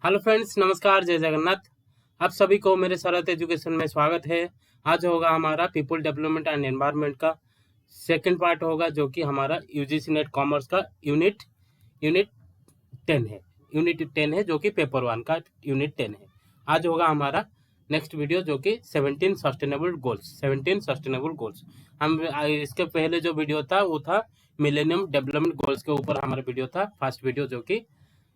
Hello friends, नमस्कार, जय जगन्नाथ। आप सभी को मेरे शरत एजुकेशन में स्वागत है। आज होगा हमारा पीपल डेवलपमेंट एंड एनवायरनमेंट का सेकंड पार्ट होगा, जो कि हमारा यूजीसी नेट कॉमर्स का यूनिट यूनिट 10 है। यूनिट 10 है, जो कि पेपर 1 का यूनिट 10 है। आज होगा हमारा नेक्स्ट वीडियो, जो कि 17 सस्टेनेबल गोल्स। हम इसके पहले जो वीडियो था वो था मिलेनियम डेवलपमेंट गोल्स के ऊपर हमारा वीडियो था, फर्स्ट वीडियो, जो कि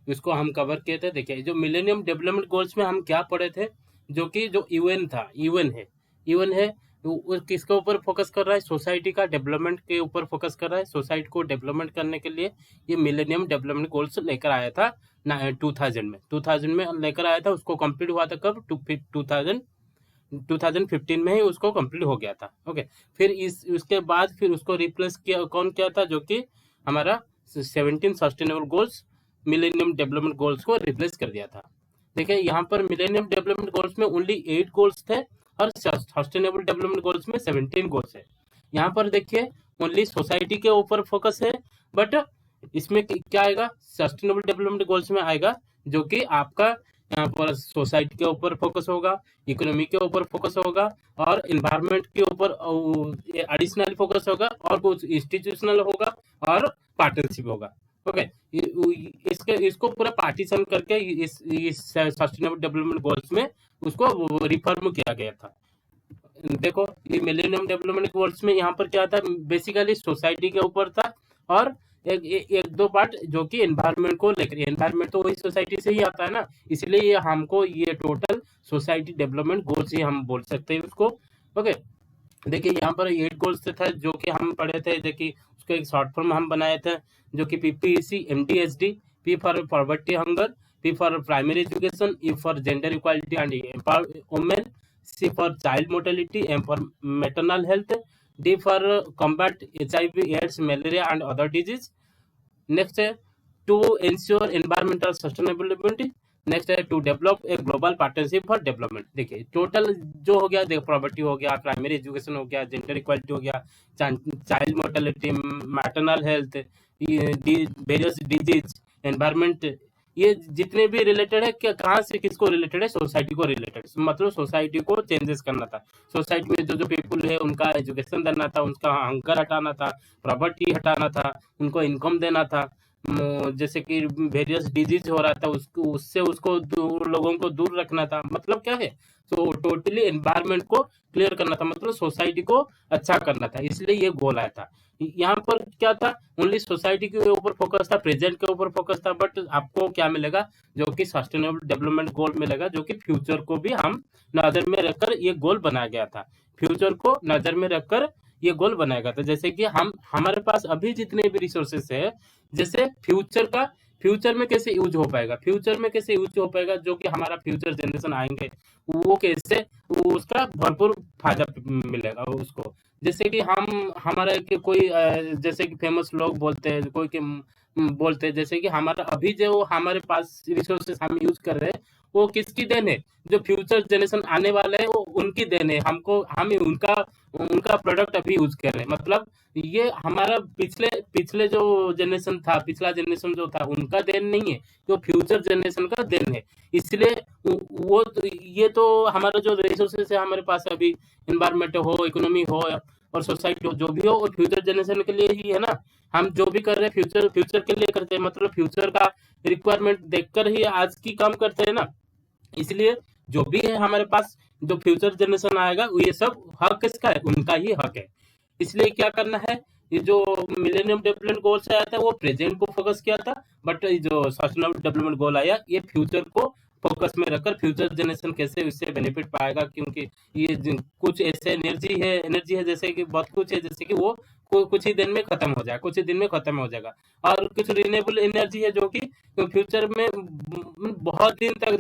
इसको हम कवर किए थे। देखिए, जो मिलेनियम डेवलपमेंट गोल्स में हम क्या पढ़े थे, जो कि जो यूएन था, यूएन है वो किसके ऊपर फोकस कर रहा है? सोसाइटी का डेवलपमेंट के ऊपर फोकस कर रहा है। सोसाइटी को डेवलपमेंट करने के लिए ये मिलेनियम डेवलपमेंट गोल्स लेकर आया था 2000 में लेकर आया था। उसको कंप्लीट हुआ था कब? 2015 में ही उसको कंप्लीट हो गया था। ओके, फिर उसके बाद फिर उसको रिप्लेस किया, कौन किया था? जो कि हमारा 17 sustainable goals, millennium development goals को रिप्लेस कर दिया था। देखिए, यहाँ पर मिलेनियम डेवलपमेंट गोल्स में ओनली 8 गोल्स थे और सस्टेनेबल डेवलपमेंट गोल्स में 17 गोल्स है। यहाँ पर देखिए, ओनली सोसाइटी के ऊपर फोकस है, बट इसमें क्या आएगा? सस्टेनेबल डेवलपमेंट गोल्स में आएगा, जो कि आपका यहाँ पर सोसाइटी के ऊपर फोकस होगा, इकोनॉमी के ऊपर फोकस होगा और इन्वायरमेंट के ऊपर एडिशनल फोकस होगा, और कुछ इंस्टीट्यूशनल होगा और पार्टनरशिप होगा। ओके, इसको पूरा पार्टीशन करके इस सस्टेनेबल डेवलपमेंट गोल्स में उसको रिफॉर्म किया गया था। देखो, ये मिलेनियम डेवलपमेंट गोल्स में यहाँ पर क्या था? बेसिकली सोसाइटी के ऊपर था, और एक दो पार्ट जो कि एनवायरनमेंट को लेकर। एनवायरनमेंट तो वही सोसाइटी से ही आता है ना, इसलिए ये हमको ये टोटल सोसाइटी डेवलपमेंट गोल्स ही हम बोल सकते हैं उसको। ओके, देखिए, यहाँ पर 8 गोल्स था जो कि हम पढ़े थे। देखिए, उसका एक शॉर्ट फॉर्म हम बनाए थे, जो कि PPEC MDSD. P for poverty hunger, P for primary education, E for gender equality and empower women, C for child mortality, M for maternal health, D for combat HIV, AIDS, malaria and other disease. Next है to ensure environmental sustainability. Next है to develop a global partnership for development. देखिए, total जो हो गया, देखो, property हो गया, primary education हो गया, जेंडर इक्वालिटी हो गया, child mortality, maternal health, various disease, environment, ये जितने भी रिलेटेड है, कहाँ से किसको रिलेटेड है? सोसाइटी को रिलेटेड। मतलब सोसाइटी को चेंजेस करना था, सोसाइटी में जो जो पीपुल है उनका एजुकेशन देना था, उनका हंगर हटाना था, प्रॉपर्टी हटाना था, उनको इनकम देना था। जैसे कि वेरियस डिजीज हो रहा था, उससे उसको लोगों को दूर रखना था। मतलब क्या है? तो टोटली एनवायरनमेंट को क्लियर करना था, मतलब सोसाइटी को अच्छा करना था, इसलिए ये गोल आया था। यहाँ पर क्या था? ओनली सोसाइटी के ऊपर फोकस था, प्रेजेंट के ऊपर फोकस था, बट आपको क्या मिलेगा? जो कि सस्टेनेबल डेवलपमेंट गोल मिलेगा, जो कि फ्यूचर को भी हम नजर में रखकर ये गोल बनाया गया था। फ्यूचर को नजर में रखकर ये गोल बनाया गया था। जैसे कि हम हमारे पास अभी जितने भी रिसोर्सेस है, जैसे फ्यूचर में कैसे यूज हो पाएगा, जो कि हमारा फ्यूचर जनरेशन आएंगे, वो कैसे, उसका भरपूर फायदा मिलेगा उसको। जैसे कि हम हमारा कोई जैसे कि फेमस लोग बोलते हैं, कोई के बोलते हैं, जैसे कि हमारा अभी जो हमारे पास रिसोर्सेस हम यूज कर रहे हैं, वो किसकी देन है? जो फ्यूचर जनरेशन आने वाले हैं, वो उनकी देन है। हम उनका उनका प्रोडक्ट अभी यूज कर रहे हैं। मतलब ये हमारा पिछले पिछले जो जनरेशन था, पिछला जनरेशन जो था, उनका देन नहीं है, जो फ्यूचर जनरेशन का देन है। इसलिए वो तो, ये तो हमारा जो रिसोर्सेस है हमारे पास अभी, इन्वायरमेंट हो, इकोनॉमी हो और सोसाइटी हो, जो भी हो, वो फ्यूचर जनरेशन के लिए ही है ना। हम जो भी कर रहे हैं फ्यूचर फ्यूचर के लिए करते हैं, मतलब फ्यूचर का रिक्वायरमेंट देखकर ही आज की काम करते हैं ना। इसलिए जो भी है हमारे पास, जो फ्यूचर जनरेशन आएगा, वो ये सब हक किसका है? उनका ही हक है। इसलिए क्या करना है? ये जो मिलेनियम डेवलपमेंट गोल से आया था, वो प्रेजेंट को फोकस किया था, बट जो सस्टेनेबल डेवलपमेंट गोल आया, ये फ्यूचर को फोकस में रखकर फ्यूचर जनरेशन कैसे इससे बेनिफिट पाएगा। क्योंकि ये कुछ ऐसे एनर्जी है, जैसे कि बहुत कुछ है, जैसे कि वो कुछ ही दिन में खत्म हो जाएगा, कुछ ही दिन में खत्म हो जाएगा। और कुछ रिन्यूएबल एनर्जी है, जो कि फ्यूचर में बहुत दिन तक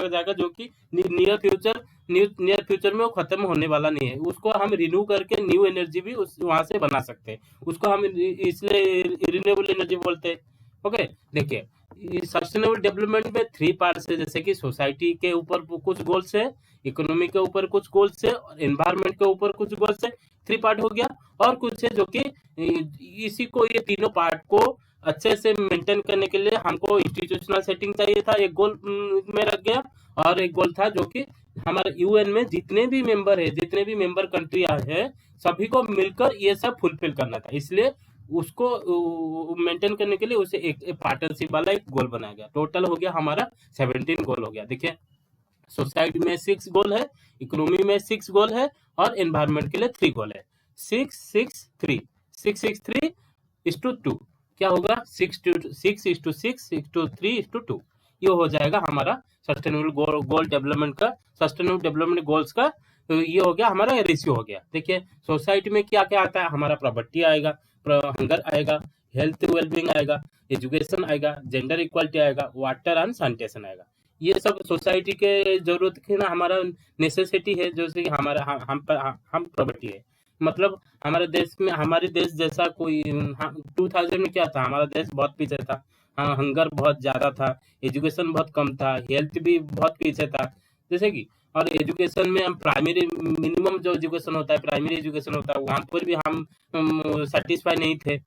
जाएगा, जो कि नियर फ्यूचर में वो खत्म होने वाला नहीं है। उसको हम रिन्यू करके न्यू एनर्जी भी वहां से बना सकते हैं। उसको हम इसलिए रिन्यूएबल एनर्जी बोलते हैं। ओके, देखिए, सस्टेनेबल डेवलपमेंट में 3 पार्ट्स है। जैसे कि सोसाइटी के ऊपर कुछ गोल्स है, इकोनॉमी के ऊपर कुछ गोल्स है, और एनवायरमेंट के ऊपर कुछ गोल्स है। 3 पार्ट हो गया। और कुछ है जो कि इसी को, ये तीनों पार्ट को अच्छे से मेंटेन करने के लिए हमको इंस्टीट्यूशनल सेटिंग चाहिए था, एक गोल में रख गया। और एक गोल था जो कि हमारे यूएन में जितने भी मेंबर है, जितने भी मेंबर कंट्री है, सभी को मिलकर ये सब फुलफिल करना था। इसलिए उसको मेंटेन करने के लिए उसे एक पार्टनरशिप वाला एक गोल बनाया गया। टोटल हो गया हमारा 17 गोल हो गया। देखिए, सोसाइटी में 6 गोल है, इकोनॉमी में 6 गोल है, और एनवायरनमेंट के लिए 3 गोल है। 6-6-3, 6-6-3:2 क्या होगा? 6:6:6:3:2 ये हो जाएगा हमारा सस्टेनेबल गोल डेवलपमेंट का, सस्टेनेबल डेवलपमेंट गोल्स का। तो ये हो गया हमारा रेशियो हो गया। देखिए, सोसाइटी में क्या क्या आता है? हमारा प्रॉपर्टी आएगा, हंगर आएगा, हेल्थ वेलबींग आएगा, एजुकेशन आएगा, जेंडर इक्वालिटी आएगा, वाटर एंड सैनिटेशन आएगा। ये सब सोसाइटी के जरूरत की ना, हमारा नेसेसिटी है, जैसे कि हमारा हम प्रॉपर्टी है। मतलब हमारे देश में, हमारे देश जैसा कोई 2000 में क्या था? हमारा देश बहुत पीछे था। हाँ, हंगर बहुत ज्यादा था, एजुकेशन बहुत कम था, हेल्थ भी बहुत पीछे था, जैसे कि। और एजुकेशन में हम प्राइमरी मिनिमम जो एजुकेशन होता है, प्राइमरी एजुकेशन होता है, वहां पर भी हम सेटिस्फाई नहीं थे।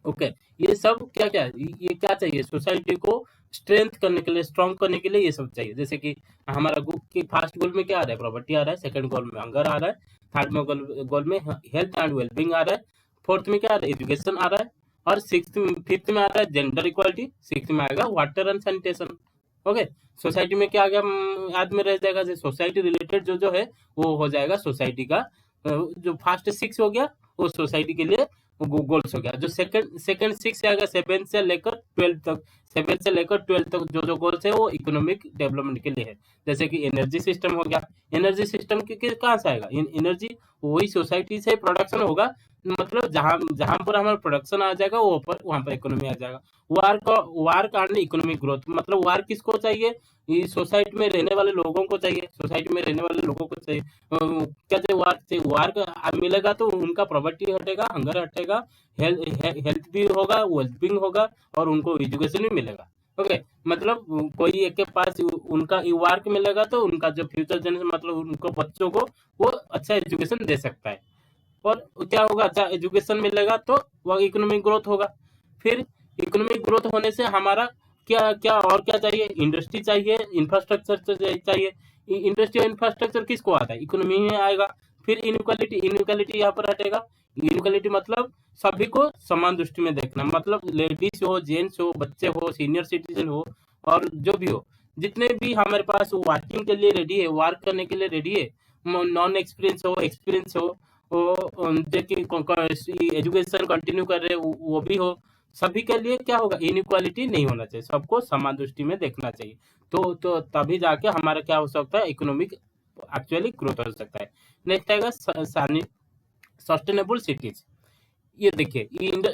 ओके, ये सब क्या क्या है? ये क्या चाहिए सोसाइटी को स्ट्रेंथ करने के लिए, स्ट्रॉन्ग करने के लिए? ये सब चाहिए। जैसे कि हमारा ग्रुप की फर्स्ट गोल में क्या आ रहा है? प्रॉपर्टी आ रहा है। सेकंड गोल में हंगर आ रहा है। थर्ड में गोल में हेल्थ एंड वेलबींग आ रहा है। फोर्थ में क्या आ रहा है? एजुकेशन आ रहा है। और फिफ्थ में आ रहा है जेंडर इक्वालिटी। सिक्स में आएगा water and sanitation. Okay, society में क्या आ गया? याद में रह जाएगा। सोसाइटी रिलेटेड जो जो है वो हो जाएगा सोसाइटी का। जो फर्स्ट 6 हो गया वो सोसाइटी के लिए गोल्स हो गया। जो सेकंड सेकंड 6 आएगा 7 से लेकर 12 तक, 7 से लेकर 12 तक जो जो गोल्स है वो इकोनॉमिक डेवलपमेंट के लिए है। जैसे कि एनर्जी सिस्टम हो गया। एनर्जी सिस्टम के कहाँ से आएगा? एनर्जी वही सोसाइटी से प्रोडक्शन होगा। मतलब जहां जहां पर हमारा प्रोडक्शन आ जाएगा वो पर वहां पर इकोनॉमी आ जाएगा। वार्क एंड इकोनॉमिक ग्रोथ, मतलब वार्क किसको चाहिए? ये सोसाइटी में रहने वाले लोगों को चाहिए, सोसाइटी में रहने वाले लोगों को चाहिए। क्या चाहिए? वार्क चाहिए। वार्क मिलेगा तो उनका प्रॉपर्टी हटेगा, हंगर हटेगा, हेल्थ भी होगा, वेलबींग होगा, और उनको एजुकेशन भी मिलेगा। ओके, मतलब कोई एक के पास उनका वार्क मिलेगा तो उनका जो फ्यूचर जनरेशन, मतलब उनको बच्चों को वो अच्छा एजुकेशन दे सकता है। और क्या होगा? अच्छा एजुकेशन मिलेगा तो वह इकोनॉमिक ग्रोथ होगा। फिर इकोनॉमिक ग्रोथ होने से हमारा क्या क्या और क्या चाहिए? इंडस्ट्री चाहिए, इंफ्रास्ट्रक्चर चाहिए। इंडस्ट्री और इंफ्रास्ट्रक्चर किसको आता है? इकोनॉमी में आएगा। फिर इनइक्वालिटी, इनइक्वालिटी यहाँ पर हटेगा। इनइक्वालिटी मतलब सभी को समान दृष्टि में देखना, मतलब लेडीज हो, जेंट्स हो, बच्चे हो, सीनियर सिटीजन हो, और जो भी हो, जितने भी हमारे पास वर्किंग के लिए रेडी है, वर्क करने के लिए रेडी है, नॉन एक्सपीरियंस हो, एक्सपीरियंस हो, एजुकेशन कंटिन्यू कर रहे वो भी हो, सभी के लिए क्या होगा? इनइक्वालिटी नहीं होना चाहिए, सबको समान दृष्टि में देखना चाहिए। तो तभी जाके हमारा क्या हो सकता है? इकोनॉमिक एक्चुअली ग्रोथ हो सकता है। नेक्स्ट आएगा सस्टेनेबल सिटीज। ये देखिए,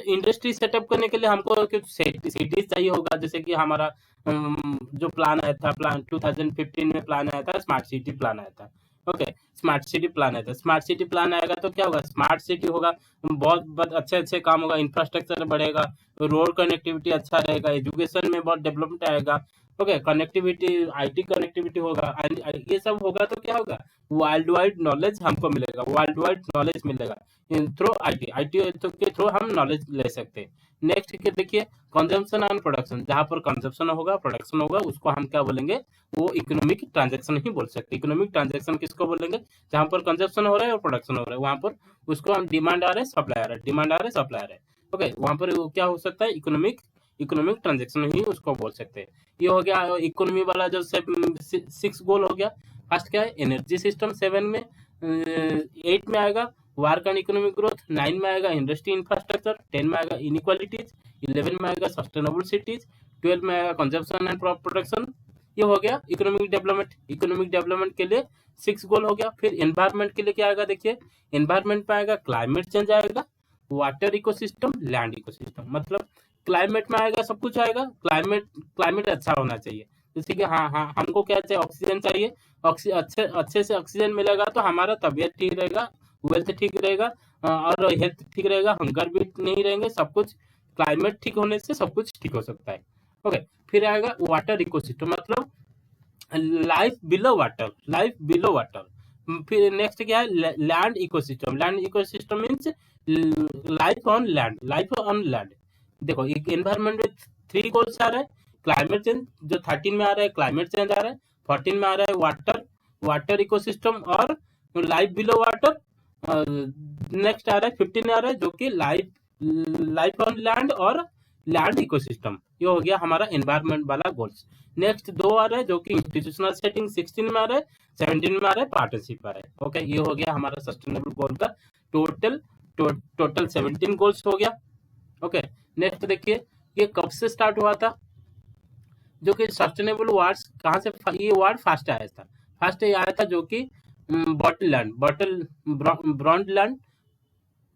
इंडस्ट्री सेटअप करने के लिए हमको कुछ सिटीज चाहिए होगा। जैसे कि हमारा जो प्लान आया था, प्लान 2015 में प्लान आया था, स्मार्ट सिटी प्लान आया था। ओके, स्मार्ट सिटी प्लान आया था। स्मार्ट सिटी प्लान आएगा तो क्या होगा? स्मार्ट सिटी होगा, बहुत बहुत अच्छे अच्छे काम होगा, इंफ्रास्ट्रक्चर बढ़ेगा, रोड कनेक्टिविटी अच्छा रहेगा, एजुकेशन में बहुत डेवलपमेंट आएगा। ओके, कनेक्टिविटी, आईटी कनेक्टिविटी होगा, ये सब होगा तो क्या होगा? वर्ल्ड वाइड नॉलेज हमको मिलेगा, वर्ल्ड वाइड नॉलेज मिलेगा थ्रू आईटी। आईटी के थ्रू हम नॉलेज ले सकते हैं। नेक्स्ट के देखिए, कंजम्पशन एंड प्रोडक्शन। जहाँ पर कंजम्पशन होगा, प्रोडक्शन होगा, उसको हम क्या बोलेंगे? वो इकोनॉमिक ट्रांजैक्शन ही बोल सकते हैं। इकोनॉमिक ट्रांजैक्शन किसको बोलेंगे? जहाँ पर कंजम्पशन हो रहा है और प्रोडक्शन हो रहा है, वहाँ पर उसको हम डिमांड आ रहा है, सप्लाई आ रहा है, डिमांड आ रहा है, सप्लाई आ रहा है। ओके, वहाँ पर वो क्या हो सकता है? इकोनॉमिक इकोनॉमिक ट्रांजैक्शन ही उसको बोल सकते हैं। ये हो गया इकोनॉमी वाला जो 6 गोल हो गया। फर्स्ट क्या है? Energy system. 7 में 8 में आएगा वर्क एंड इकोनॉमिक ग्रोथ। 9 में आएगा इंडस्ट्री इंफ्रास्ट्रक्चर। 10 में आएगा इनइक्वालिटीज। 11 में आएगा सस्टेनेबल सिटीज। 12 में आएगा कंजप्शन एंड प्रोडक्शन। ये हो गया इकोनॉमिक डेवलपमेंट। इकोनॉमिक डेवलपमेंट के लिए 6 गोल हो गया। फिर एनवायरमेंट के लिए क्या आएगा? देखिए, एनवायरमेंट में आएगा क्लाइमेट चेंज आएगा, वाटर इकोसिस्टम, लैंड इकोसिस्टम। मतलब क्लाइमेट में आएगा, सब कुछ आएगा। क्लाइमेट अच्छा होना चाहिए। जैसे कि हाँ हाँ, हमको क्या चाहिए? ऑक्सीजन चाहिए। अच्छे अच्छे से ऑक्सीजन मिलेगा तो हमारा तबीयत ठीक रहेगा, वेल्थ ठीक रहेगा, और हेल्थ ठीक रहेगा, हंगर भी नहीं रहेंगे, सब कुछ। क्लाइमेट ठीक होने से सब कुछ ठीक हो सकता है। ओके, फिर आएगा वाटर इकोसिस्टम, मतलब life below water, life below water. फिर नेक्स्ट क्या है? Land ecosystem. Land ecosystem means life on land, life on land. देखो एनवायरमेंट में 3 गोल्स आ रहे हैं। क्लाइमेट चेंज जो 13 में आ रहा है, क्लाइमेट चेंज आ रहा है। 14 में आ रहा है वाटर इकोसिस्टम और लाइफ बिलो वाटर। नेक्स्ट आ रहा है 15 में आ रहा है जो कि लाइफ ऑन लैंड और लैंड इकोसिस्टम। ये हो गया हमारा एनवायरमेंट वाला गोल्स। नेक्स्ट 2 आ रहा है जो कि इंस्टीट्यूशनल सेटिंग 16 में आ रहा है, 17 में आ रहा है, पार्टनरशिप आ रहा है। ओके, ये हो गया हमारा सस्टेनेबल गोल का टोटल 17 गोल्स हो गया। ओके, नेक्स्ट देखिए ये कब से स्टार्ट हुआ था, जो कि सस्टेनेबल वर्ड्स कहाँ से ये वर्ड फर्स्ट आया था। फर्स्ट ये आया था जो कि ब्रॉन्डलैंड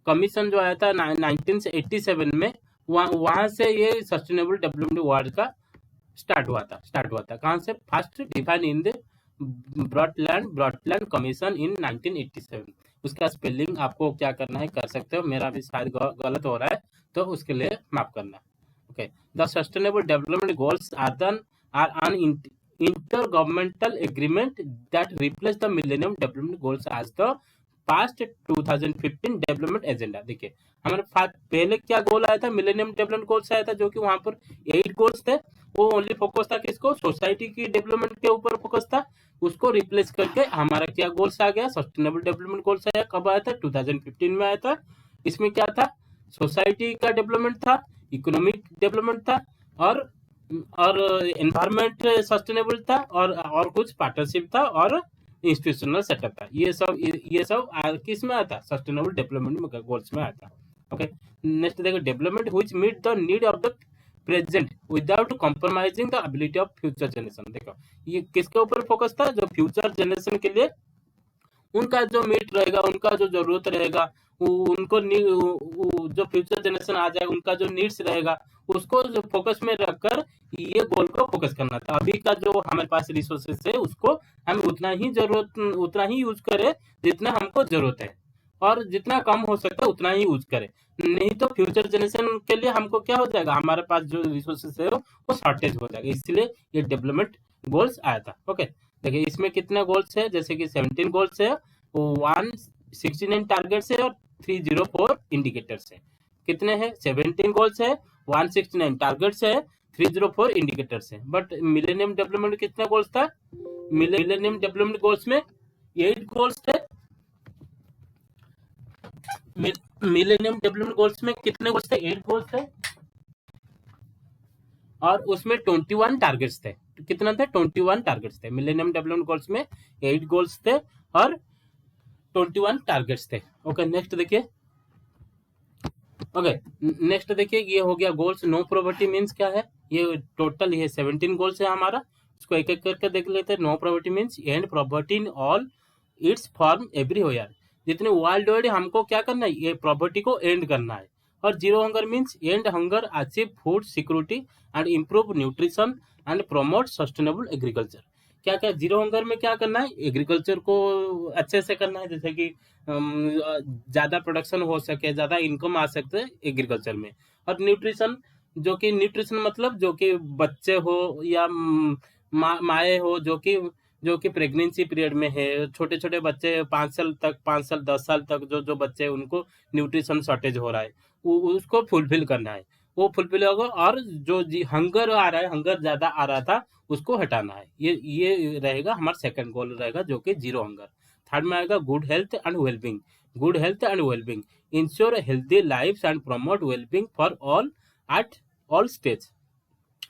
कमीशन जो आया था 1987 में, वहां से ये सस्टेनेबल डेवलपमेंट वर्ड का स्टार्ट हुआ था। कहाँ से? First define in the Brundtland commission in 1987। उसका स्पेलिंग आपको क्या करना है कर सकते हो, मेरा भी शायद गलत हो रहा है तो उसके लिए माफ करना। Okay, the sustainable development goals are an intergovernmental agreement that replace the Millennium Development Goals as the past 2015 development agenda. देखिए हमारे पहले क्या गोल आया था, मिलेनियम डेवलपमेंट गोल्स आया था जो कि वहां पर 8 गोल्स थे। वो ओनली फोकस था किसको? सोसाइटी की डेवलपमेंट के ऊपर फोकस था। उसको रिप्लेस करके हमारा क्या गोल्स आ गया? सस्टेनेबल डेवलपमेंट गोल्स आया। कब आया था? 2015 में आया था। इसमें क्या था? सोसाइटी का डेवलपमेंट था, इकोनॉमिक डेवलपमेंट था और एनवायरमेंट सस्टेनेबल था और कुछ पार्टनरशिप था और इंस्टीट्यूशनल सेटअप था। ये सब किस में आता? सस्टेनेबल डेवलपमेंट गोल्स में आता। ओके, नेक्स्ट देखो development which meet the need of the present without compromising the ability of future generation. देखो ये किसके ऊपर फोकस था? जो फ्यूचर जनरेशन के लिए उनका जो मीट रहेगा, उनका जो जरूरत रहेगा, उनको जो फ्यूचर जनरेशन आ जाए उनका जो नीड्स रहेगा उसको जो फोकस में रखकर ये गोल को फोकस करना था। अभी का जो हमारे पास रिसोर्सेस है उसको हम उतना ही यूज करें जितना हमको जरूरत है, और जितना कम हो सकता है उतना ही यूज करें। नहीं तो फ्यूचर जनरेशन के लिए हमको क्या हो जाएगा, हमारे पास जो रिसोर्सेस है वो शॉर्टेज हो जाएगा। इसलिए ये डेवलपमेंट गोल्स आया था। ओके, देखिए इसमें कितने गोल्स है, जैसे कि 17 गोल्स है, 169 टारगेट्स है और 304 इंडिकेटर्स है। कितने हैं? 17 गोल्स है, 169 टारगेट्स है, 304 इंडिकेटर्स है। बट मिलेनियम डेवलपमेंट कितने गोल्स था? मिलेनियम डेवलपमेंट गोल्स में 8 गोल्स थे। मिलेनियम डेवलपमेंट गोल्स में कितने गोल्स थे? 8 गोल्स थे और उसमें 21 टारगेट्स थे। कितना थे? 21 टारगेट्स थे। मिलेनियम डेवलपमेंट गोल्स में 8 गोल्स थे और 21 टारगेट्स थे। ओके, नेक्स्ट देखिए। ओके, नेक्स्ट देखिए ये हो गया गोल्स। नो पॉवर्टी मींस क्या है? ये टोटल ये 17 गोल्स है हमारा, उसको एक एक करके देख लेते हैं। No poverty means end poverty in all its form everywhere. जितने वर्ल्ड वाइड हमको क्या करना है? ये पॉवर्टी को एंड करना है। और zero hunger means and hunger, achieve food security and improve nutrition and promote sustainable agriculture. क्या क्या जीरो हंगर में क्या करना है? एग्रीकल्चर को अच्छे से करना है, जैसे कि ज्यादा प्रोडक्शन हो सके, ज्यादा इनकम आ सकते है एग्रीकल्चर में। और न्यूट्रिशन, जो कि न्यूट्रिशन मतलब जो कि बच्चे हो या माए हो जो कि प्रेगनेंसी पीरियड में है, छोटे छोटे बच्चे 5 साल 10 साल तक जो बच्चे उनको न्यूट्रिशन शॉर्टेज हो रहा है, उसको फुलफिल करना है। वो फुलफिल होगा। और जो हंगर आ रहा है, हंगर ज्यादा आ रहा था, उसको हटाना है। ये रहेगा हमारा सेकंड गोल रहेगा, जो कि जीरो हंगर। थर्ड में आएगा good health and wellbeing. Good health and wellbeing ensure healthy life and promote wellbeing for all at all stage.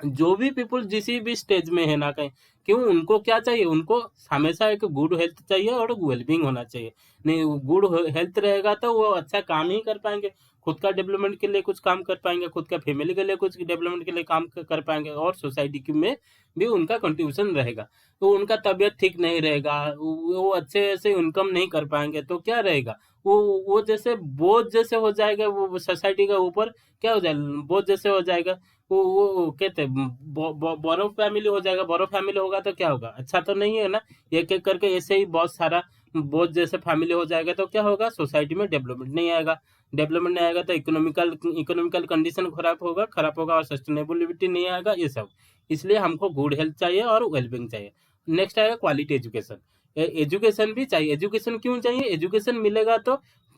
जो भी पीपल जिस भी स्टेज में है ना, कहीं क्यों, उनको क्या चाहिए? उनको हमेशा एक गुड हेल्थ चाहिए और वेलबींग होना चाहिए। नहीं, गुड हेल्थ रहेगा तो वो अच्छा काम ही कर पाएंगे, खुद का डेवलपमेंट के लिए कुछ काम कर पाएंगे, खुद का फैमिली के लिए कुछ डेवलपमेंट के लिए काम कर पाएंगे, और सोसाइटी में भी उनका कंट्रीब्यूशन रहेगा। तो उनका तबीयत ठीक नहीं रहेगा, वो अच्छे से इनकम नहीं कर पाएंगे, तो क्या रहेगा? वो जैसे बोझ जैसे हो जाएगा, वो सोसाइटी के ऊपर क्या हो जाएगा? बोझ जैसे हो जाएगा। वो कहते बोरो फैमिली हो जाएगा। बोरो फैमिली होगा तो क्या होगा? अच्छा तो नहीं है ना। एक एक करके ऐसे ही बहुत सारा बोझ जैसे फैमिली हो जाएगा तो क्या होगा? सोसाइटी में डेवलपमेंट नहीं आएगा। डेवलपमेंट नहीं आएगा तो इकोनॉमिकल कंडीशन खराब होगा और सस्टेनेबिलिटी नहीं आएगा, ये सब। इसलिए हमको गुड हेल्थ चाहिए और वेलबींग चाहिए। नेक्स्ट आएगा क्वालिटी एजुकेशन। एजुकेशन भी चाहिए। एजुकेशन क्यों चाहिए? एजुकेशन मिलेगा तो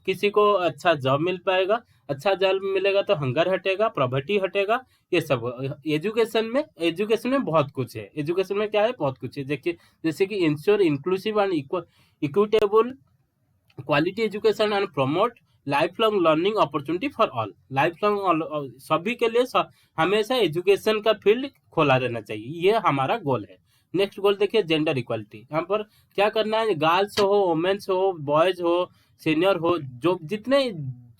किसी को अच्छा जॉब मिल पाएगा, अच्छा जल मिलेगा तो हंगर हटेगा, प्रॉपर्टी हटेगा, ये सब। एजुकेशन में बहुत कुछ है। एजुकेशन में क्या है, बहुत कुछ है। देखिए जैसे कि ensure inclusive and equitable quality education and promote life long learning opportunity for all. Life long सभी के लिए हमेशा एजुकेशन का फील्ड खोला रहना चाहिए, ये हमारा गोल है। नेक्स्ट गोल देखिए जेंडर इक्वालिटी। यहाँ पर क्या करना है, गर्ल्स हो, वुमेन्स हो, बॉयज हो, सीनियर हो, जो जितने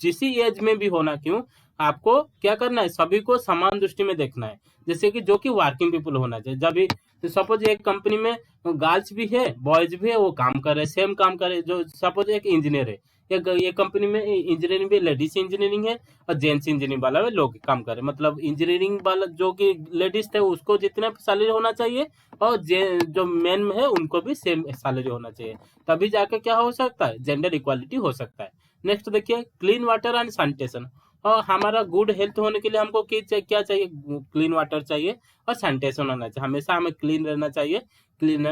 जिस एज में भी होना क्यों, आपको क्या करना है, सभी को समान दृष्टि में देखना है। जैसे कि जो कि वर्किंग पीपल होना चाहिए। जब भी सपोज एक कंपनी में गर्ल्स भी है, बॉयज भी है, वो काम कर रहे, सेम काम कर रहे। जो सपोज एक इंजीनियर है, एक कंपनी में इंजीनियरिंग भी लेडीज इंजीनियरिंग है और जेंट्स इंजीनियरिंग वाला में लोग काम कर रहे। मतलब इंजीनियरिंग वाला जो कि लेडीज थे उसको जितना सैलरी होना चाहिए, और जो मेन में है उनको भी सेम सैलरी होना चाहिए। तभी जाके क्या हो सकता है, जेंडर इक्वालिटी हो सकता है। नेक्स्ट देखिए क्लीन वाटर एंड सैनिटेशन। और हमारा गुड हेल्थ होने के लिए हमको क्या चाहिए, क्लीन वाटर चाहिए और सैनिटेशन होना चाहिए। हमेशा हमें क्लीन रहना चाहिए। क्लीन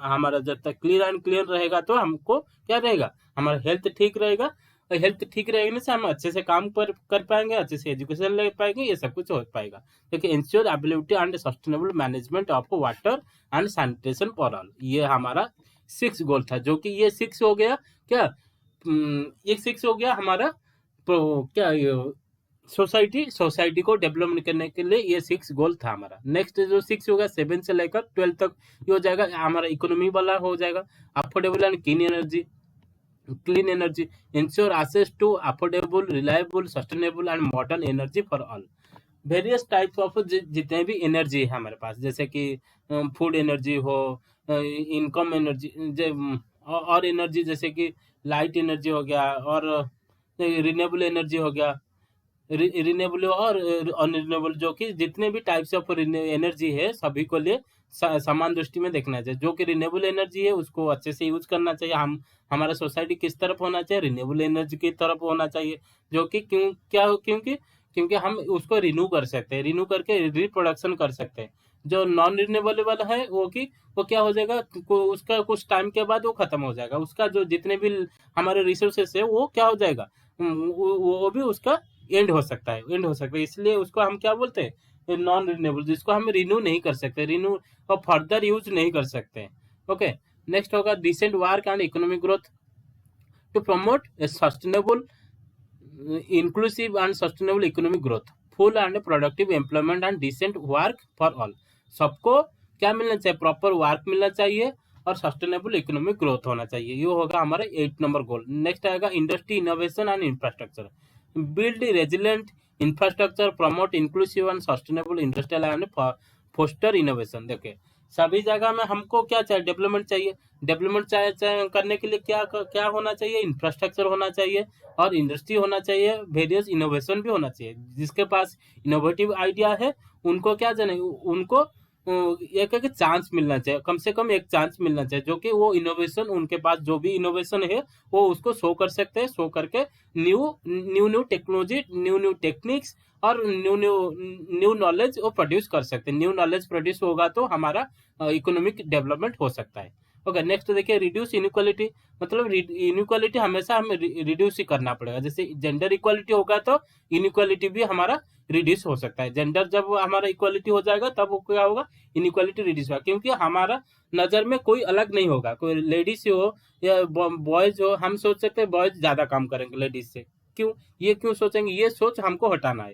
हमारा जब तक क्लीन एंड क्लीन रहेगा तो हमको क्या रहेगा, हमारा हेल्थ ठीक रहेगा। और हेल्थ ठीक रहेने से हम अच्छे से काम कर पाएंगे, अच्छे से एजुकेशन ले पाएंगे, ये सब कुछ हो पाएगा। देखिए ensure ability and sustainable management of water and sanitation for all, ये हमारा 6 गोल था। जो कि ये 6 हो गया क्या, ये 6 हो गया हमारा क्या, सोसाइटी को डेवलपमेंट करने के लिए ये 6 गोल था हमारा। नेक्स्ट जो 6 होगा 7 से लेकर 12 तक ये हो जाएगा हमारा इकोनॉमी वाला हो जाएगा। Affordable and clean energy, ensure access to affordable, reliable, sustainable and modern energy for all. Various types of जितने भी एनर्जी है हमारे पास, जैसे कि फूड एनर्जी हो, इनकम एनर्जी, और एनर्जी जैसे कि लाइट एनर्जी हो गया, और रिन्यूएबल एनर्जी हो गया, रिन्यूएबल और अनरिन्यूएबल, जो कि जितने भी टाइप्स ऑफ एनर्जी है सभी को लिए समान दृष्टि में देखना चाहिए। जो कि रिन्यूएबल एनर्जी है उसको अच्छे से यूज करना चाहिए। हमारा सोसाइटी किस तरफ होना चाहिए, रिन्यूएबल एनर्जी की तरफ होना चाहिए। जो कि क्योंकि हम उसको रिन्यू कर सकते हैं, रिन्यू करके रिप्रोडक्शन कर सकते हैं। जो नॉन रिन्यूएबल वाला है वो क्या हो जाएगा, उसका कुछ टाइम के बाद वो खत्म हो जाएगा। उसका जो जितने भी हमारे रिसोर्सेस है वो क्या हो जाएगा, वो भी उसका एंड हो सकता है। इसलिए उसको हम क्या बोलते हैं, नॉन रिन्यूएबल, जिसको हम रिन्यू नहीं कर सकते, रिन्यू और फर्दर यूज नहीं कर सकते। ओके, नेक्स्ट होगा decent work and economic growth to promote sustainable, inclusive and sustainable economic growth, full and productive employment and decent work for all। सबको क्या मिलना चाहिए, प्रॉपर वर्क मिलना चाहिए और सस्टेनेबल इकोनॉमिक ग्रोथ होना चाहिए। ये होगा हमारा 8 नंबर गोल। नेक्स्ट आएगा industry innovation and infrastructure, build resilient infrastructure, promote inclusive and sustainable industrial and foster innovation. देखिए सभी जगह में हमको क्या चाहिए, डेवलपमेंट चाहिए। डेवलपमेंट चाहिए करने के लिए क्या होना चाहिए, इंफ्रास्ट्रक्चर होना चाहिए और इंडस्ट्री होना चाहिए, वेरियस इनोवेशन भी होना चाहिए। जिसके पास इनोवेटिव आइडिया है उनको क्या जाने, उनको एक एक चांस मिलना चाहिए, कम से कम एक चांस मिलना चाहिए। जो कि वो इनोवेशन, उनके पास जो भी इनोवेशन है वो उसको शो कर सकते हैं, शो करके न्यू टेक्नोलॉजी, न्यू टेक्निक्स और न्यू नॉलेज वो प्रोड्यूस कर सकते हैं। न्यू नॉलेज प्रोड्यूस होगा तो हमारा इकोनॉमिक डेवलपमेंट हो सकता है। ओके, नेक्स्ट देखिए रिड्यूस इनइक्वालिटी। मतलब इनइक्वालिटी हमेशा हमें रिड्यूस ही करना पड़ेगा। जैसे जेंडर इक्वालिटी होगा तो इनइक्वालिटी भी हमारा रिड्यूस हो सकता है। जेंडर जब हमारा इक्वालिटी हो जाएगा तब वो क्या होगा, इनइक्वालिटी रिड्यूस होगा। क्योंकि हमारा नजर में कोई अलग नहीं होगा, कोई लेडीज हो या बॉयज हो, हम सोच सकते हैं बॉयज ज्यादा काम करेंगे लेडीज से। क्यों सोचेंगे, ये सोच हमको हटाना है।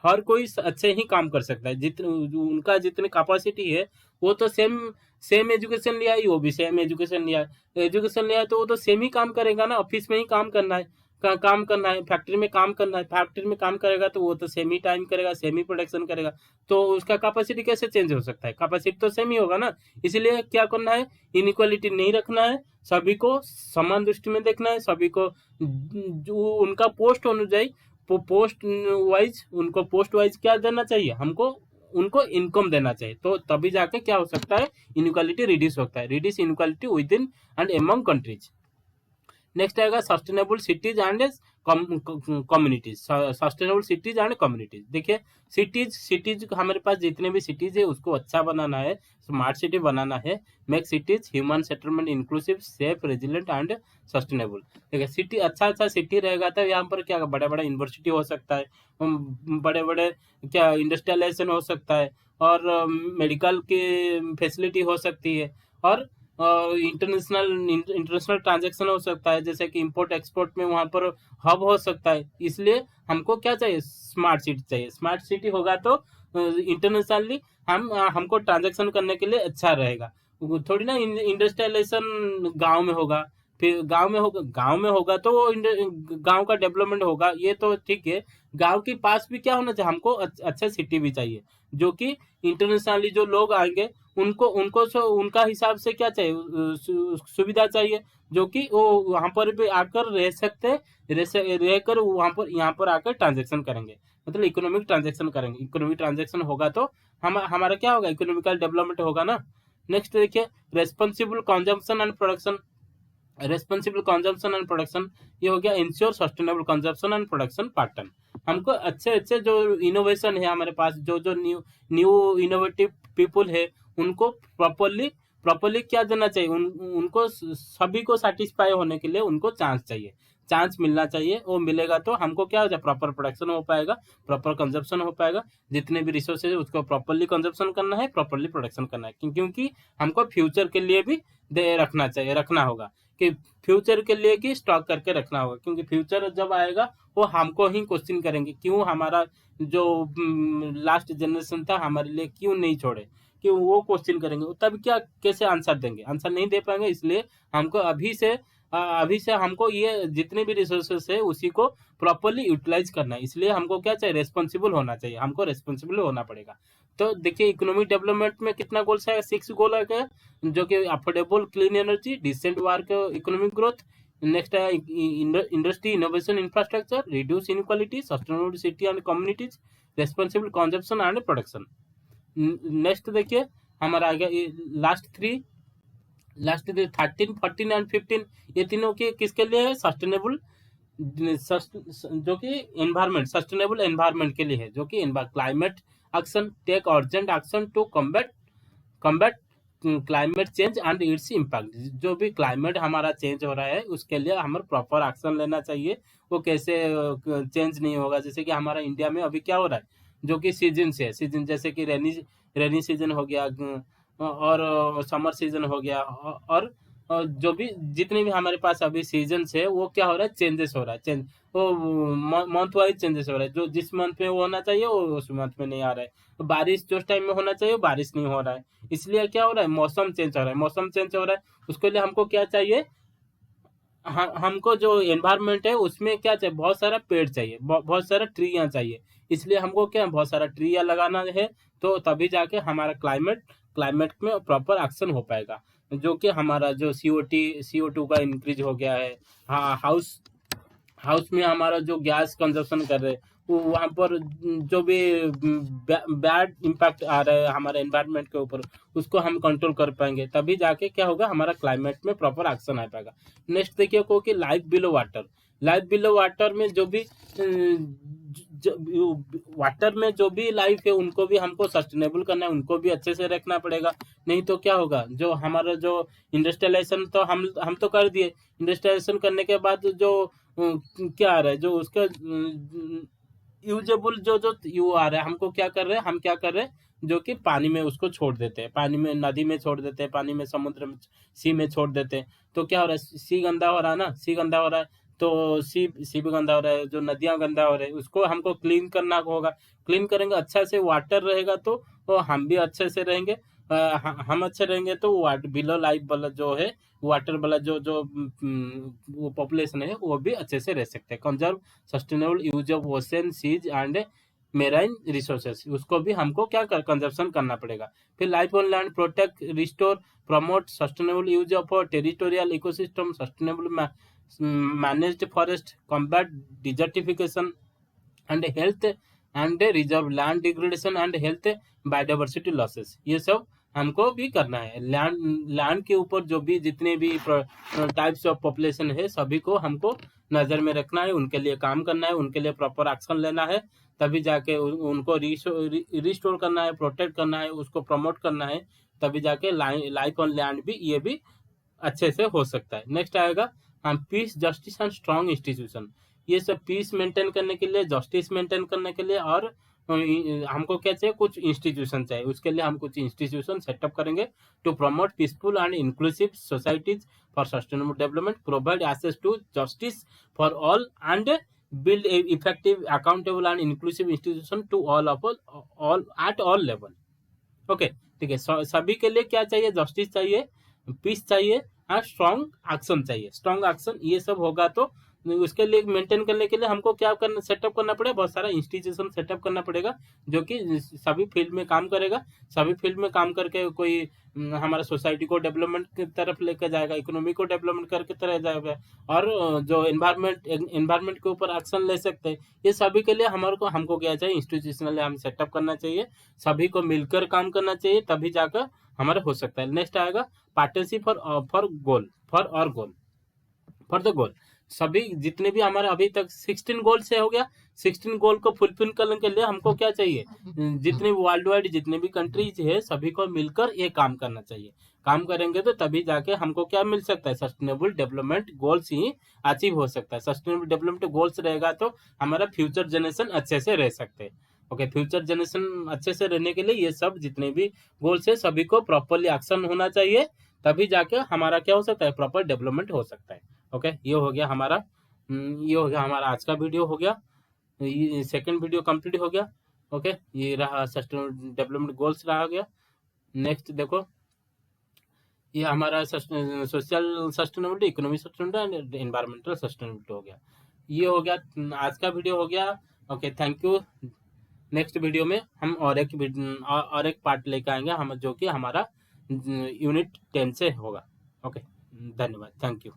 हर कोई अच्छे ही काम कर सकता है, जितने उनका जितनी कैपेसिटी है। वो तो सेम एजुकेशन लिया है, वो भी सेम एजुकेशन लिया है तो वो तो सेम ही काम करेगा ना। ऑफिस में ही काम करना है, काम करना है, फैक्ट्री में काम करना है, फैक्ट्री में काम करेगा तो वो तो सेम ही टाइम करेगा, सेम ही प्रोडक्शन करेगा। तो उसका कैपेसिटी कैसे चेंज हो सकता है, कैपेसिटी तो सेम ही होगा ना। इसलिए क्या करना है, इनइक्वालिटी नहीं रखना है, सभी को समान दृष्टि में देखना है। सभी को जो उनका पोस्ट अनुযায়ী पोस्ट वाइज क्या देना चाहिए, हमको उनको इनकम देना चाहिए। तो तभी जाके क्या हो सकता है, इनइक्वालिटी रिड्यूस होता है, reduce inequality within and among countries. Next आएगा sustainable cities and communities, sustainable cities and communities. देखिए सिटीज हमारे पास जितने भी सिटीज है उसको अच्छा बनाना है, स्मार्ट सिटी बनाना है। Make cities human settlement inclusive, safe, resilient and sustainable. देखिए सिटी अच्छा सिटी रहेगा तो यहाँ पर क्या बड़ा बड़ा यूनिवर्सिटी हो सकता है, बड़े बड़े क्या इंडस्ट्रियलाइजेशन हो सकता है, और मेडिकल की फैसिलिटी हो सकती है, और इंटरनेशनल ट्रांजैक्शन हो सकता है, जैसे कि इंपोर्ट एक्सपोर्ट में वहाँ पर हब हो सकता है। इसलिए हमको क्या चाहिए, स्मार्ट सिटी चाहिए। स्मार्ट सिटी होगा तो इंटरनेशनली हमको ट्रांजैक्शन करने के लिए अच्छा रहेगा। थोड़ी ना इंडस्ट्रियलाइजेशन गांव में होगा, फिर गांव में होगा तो गांव का डेवलपमेंट होगा, ये तो ठीक है। गांव के पास भी क्या होना चाहिए, हमको अच्छा सिटी भी चाहिए, जो कि इंटरनेशनली जो लोग आएंगे उनको उनको उनका हिसाब से क्या चाहिए, सुविधा चाहिए, जो कि वो वहां पर भी आकर रह सकते, रहकर वहां पर यहाँ पर आकर ट्रांजेक्शन करेंगे, मतलब इकोनॉमिक ट्रांजेक्शन करेंगे। इकोनॉमिक ट्रांजेक्शन होगा तो हमारा क्या होगा, इकोनॉमिकल डेवलपमेंट होगा ना। नेक्स्ट देखिए responsible consumption and production. Responsible consumption and production, ये हो गया ensure sustainable consumption and production pattern. हमको अच्छे जो इनोवेशन है हमारे पास, जो न्यू इनोवेटिव पीपुल है, उनको प्रॉपरली क्या देना चाहिए, उनको सभी को सेटिस्फाई होने के लिए उनको चांस चाहिए, चांस मिलना चाहिए। वो मिलेगा तो हमको क्या हो जाए, प्रॉपर प्रोडक्शन हो पाएगा, प्रॉपर कंजप्शन हो पाएगा। जितने भी रिसोर्सेज है उसको प्रॉपरली कंजप्शन करना है, प्रॉपरली प्रोडक्शन करना है, क्योंकि हमको फ्यूचर के लिए भी रखना होगा, कि फ्यूचर के लिए की स्टॉक करके रखना होगा, क्योंकि फ्यूचर जब आएगा वो हमको ही क्वेश्चन करेंगे, क्यों हमारा जो लास्ट जनरेशन था हमारे लिए क्यों नहीं छोड़े, क्यों, वो क्वेश्चन करेंगे। तब क्या कैसे आंसर देंगे, आंसर नहीं दे पाएंगे। इसलिए हमको अभी से हमको ये जितने भी रिसोर्सेस है उसी को प्रॉपरली यूटिलाइज करना है। इसलिए हमको क्या चाहिए, रेस्पॉन्सिबल होना चाहिए, हमको रेस्पॉन्सिबल होना पड़ेगा। तो देखिए इकोनॉमिक डेवलपमेंट में कितना गोल्स है, 6 गोल है, जो कि affordable clean energy, decent work, economic growth. Next है industry innovation infrastructure, reduce inequality, sustainable city and communities, responsible consumption and production. Next देखिए हमारा आ गया लास्ट थ्री 13, 14 एंड 15, ये तीनों के किसके लिए है, सस्टेनेबल, जो कि एनवायरमेंट, सस्टेनेबल एनवायरमेंट के लिए है, जो कि climate action, take urgent action to combat climate change and its impact. जो भी क्लाइमेट हमारा चेंज हो रहा है उसके लिए हमें प्रॉपर एक्शन लेना चाहिए। वो कैसे चेंज नहीं होगा, जैसे कि हमारा इंडिया में अभी क्या हो रहा है, जो कि सीजन से सीजन, जैसे कि रेनी सीजन हो गया, और समर सीजन हो गया, और जो भी जितने भी हमारे पास अभी सीजन है वो क्या हो रहा है, चेंजेस हो रहा है, वो मंथ वाइज चेंजेस हो रहा है। जो जिस मंथ में वो होना चाहिए वो उस मंथ में नहीं आ रहा है, तो बारिश जो टाइम में होना चाहिए बारिश नहीं हो रहा है। इसलिए क्या हो रहा है, मौसम चेंज हो रहा है, मौसम चेंज हो रहा है। उसके लिए हमको क्या चाहिए, हमको जो एनवायरनमेंट है उसमें क्या चाहिए, बहुत सारा पेड़ चाहिए, बहुत सारा ट्रीयां चाहिए। इसलिए हमको क्या बहुत सारा ट्रीयां लगाना है, तो तभी जाके हमारा क्लाइमेट में प्रॉपर एक्शन हो पाएगा। जो कि हमारा जो CO2 का इंक्रीज हो गया है, हाँ, हाउस में हमारा जो गैस कंजप्शन कर रहे हैं, वो वहाँ पर जो भी बैड इम्पैक्ट आ रहा है हमारे एनवायरनमेंट के ऊपर, उसको हम कंट्रोल कर पाएंगे, तभी जाके क्या होगा, हमारा क्लाइमेट में प्रॉपर एक्शन आ पाएगा। नेक्स्ट देखिए को कि लाइफ बिलो वाटर में जो भी वाटर में जो भी लाइफ है उनको भी हमको सस्टेनेबल करना है, उनको भी अच्छे से रखना पड़ेगा। नहीं तो क्या होगा, जो हमारा जो इंडस्ट्रियलाइजेशन तो हम तो कर दिए, इंडस्ट्रियलाइजेशन करने के बाद जो क्या आ रहा है, जो उसका यूजेबल जो यू आ रहा है, हमको क्या कर रहे हैं, हम क्या कर रहे हैं, जो कि पानी में उसको छोड़ देते हैं, पानी में, नदी में छोड़ देते हैं, पानी में, समुद्र में, सी में छोड़ देते हैं। तो क्या हो रहा है, सी गंदा हो रहा है ना, सी गंदा हो रहा है, तो सी भी गंदा हो रहा है, जो नदियां गंदा हो रहे हैं उसको हमको क्लीन करना होगा। क्लीन करेंगे, अच्छा से वाटर रहेगा तो हम भी अच्छे से रहेंगे, हम अच्छे रहेंगे तो वाटर बिलो लाइफ वाला जो है, वाटर वाला जो वो पॉपुलेशन है वो भी अच्छे से रह सकते हैं। Conserve sustainable use of ocean, seas and marine resources, उसको भी हमको क्या कंजर्वेशन करना पड़ेगा। फिर life on land, protect, restore, promote sustainable use of territorial ecosystem, sustainable managed forest, combat desertification and health and reserve land degradation and health biodiversity losses. ये सब हमको भी करना है। लैंड के ऊपर जो भी जितने भी टाइप्स ऑफ पॉपुलेशन है सभी को हमको नज़र में रखना है, उनके लिए काम करना है, उनके लिए प्रॉपर एक्शन लेना है, तभी जाके उनको रिस्टोर करना है, प्रोटेक्ट करना है, उसको प्रमोट करना है, तभी जाके लाइफ ऑन लैंड भी ये भी अच्छे से हो सकता है। नेक्स्ट आएगा हम peace, justice and strong institution. ये सब पीस मेंटेन करने के लिए, जस्टिस मेंटेन करने के लिए और हमको क्या चाहिए, कुछ इंस्टीट्यूशन चाहिए। उसके लिए हम कुछ इंस्टीट्यूशन सेटअप करेंगे to promote peaceful and inclusive societies for sustainable development, provide access to justice for all and build a effective, accountable and inclusive institution to all at all level। Okay ठीक है। सभी के लिए क्या चाहिए, justice चाहिए, piece चाहिए और स्ट्रॉन्ग एक्शन चाहिए। स्ट्रॉन्ग एक्शन ये सब होगा तो उसके लिए मेंटेन करने के लिए हमको क्या करना, सेटअप करना पड़ेगा, बहुत सारा इंस्टीट्यूशन सेटअप करना पड़ेगा जो कि सभी फील्ड में काम करेगा। सभी फील्ड में काम करके कोई हमारा सोसाइटी को डेवलपमेंट की तरफ लेकर जाएगा, इकोनॉमी को डेवलपमेंट करके तरह जाएगा, और जो एनवायरमेंट के ऊपर एक्शन ले सकते हैं। ये सभी के लिए हमको क्या चाहिए, इंस्टीट्यूशनल हम सेटअप करना चाहिए, सभी को मिलकर काम करना चाहिए, तभी जाकर हमारा हो सकता है। नेक्स्ट आएगा पार्टनरशिप फॉर द गोल। सभी जितने भी हमारे अभी तक 16 गोल से हो गया, 16 गोल को फुलफिल करने के लिए हमको क्या चाहिए, जितने वर्ल्ड वाइड जितने भी कंट्रीज है सभी को मिलकर ये काम करना चाहिए। काम करेंगे तो तभी जाके हमको क्या मिल सकता है, सस्टेनेबल डेवलपमेंट गोल्स ही अचीव हो सकता है। सस्टेनेबल डेवलपमेंट गोल्स रहेगा तो हमारा फ्यूचर जनरेशन अच्छे से रह सकते हैं। ओके, फ्यूचर जनरेशन अच्छे से रहने के लिए ये सब जितने भी गोल्स है सभी को प्रॉपरली एक्शन होना चाहिए, तभी जाके हमारा क्या हो सकता है, प्रॉपर डेवलपमेंट हो सकता है। ओके, ये हो गया हमारा आज का वीडियो हो गया, ये सेकंड वीडियो कंप्लीट हो गया। ओके, ये रहा सस्टेनेबल डेवलपमेंट गोल्स रहा गया। नेक्स्ट देखो, ये हमारा social sustainability, economic sustainability and environmental sustainability हो गया। ये हो गया आज का वीडियो हो गया। Okay, thank you. Next video में हम और एक पार्ट लेकर आएंगे हम, जो कि हमारा यूनिट 10 से होगा। ओके, धन्यवाद, थैंक यू।